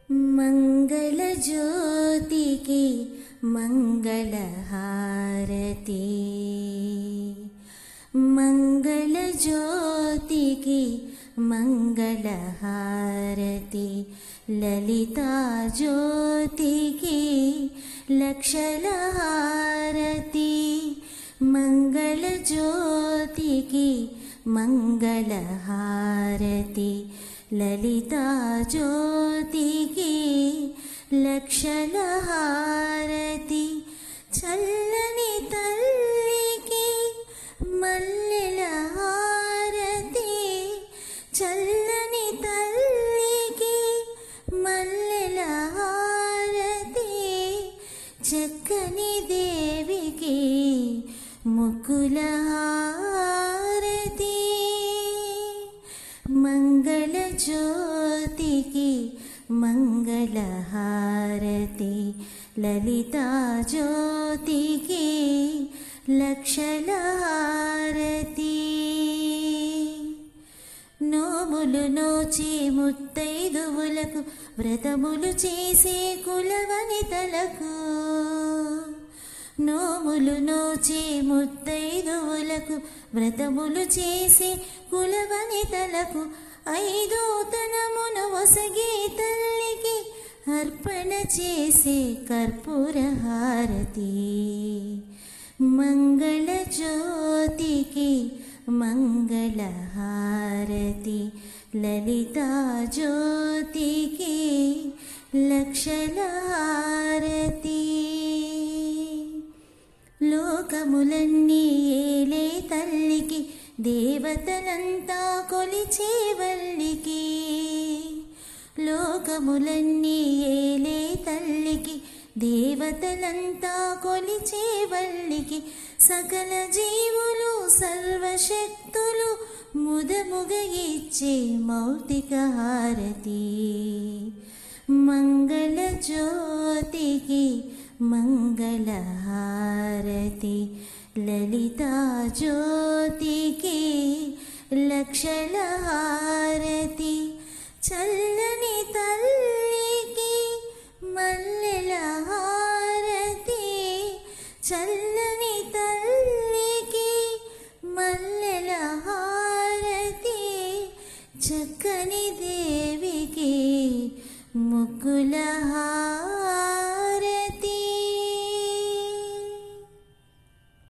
मंगलज्योति की मंगलहारती, मंगलज्योति की मंगलहारती, ललिता ज्योति की लक्षलहारती, मंगलज्योति की मंगलहारती, ललिता ज्योति की लक्षलहारती, चल्लनि तल्ली की मल्लिल हारती, चल्लनि तल्ली की मल्लिल हारती, चक्कनि देवी की मुकुल हारती, मंगल ज्योति की मंगलहारती, ललिता ज्योति की लक्षलहारती। నోములు నోచి ముత్తైదువులకు వ్రతములు చేసే కులవనితలకు, నోములు నోచి ముత్తైదువులకు వ్రతములు చేసే కులవనితలకు, ఐదో తనమును ఒసగే తల్లికి అర్పణ చేసే కర్పూర హారతి, మంగళ జ్యోతికి మంగళహారతి, లలితా జ్యోతికి లక్షలహారతి. లోకములన్నీ ఏలే తల్లికి దేవతలంతా కొలిచే వల్లికి, లోకములన్నీ ఏలే తల్లికి దేవతలంతా కొలిచే వల్లికి, సకల జీవులు సర్వశక్తులు ముదముగ ఇచ్చే మౌక్తిక హారతి, మంగళ జ్యోతికి మంగళహారతి, లలితా జ్యోతికి లక్షలహారతి, చల్లని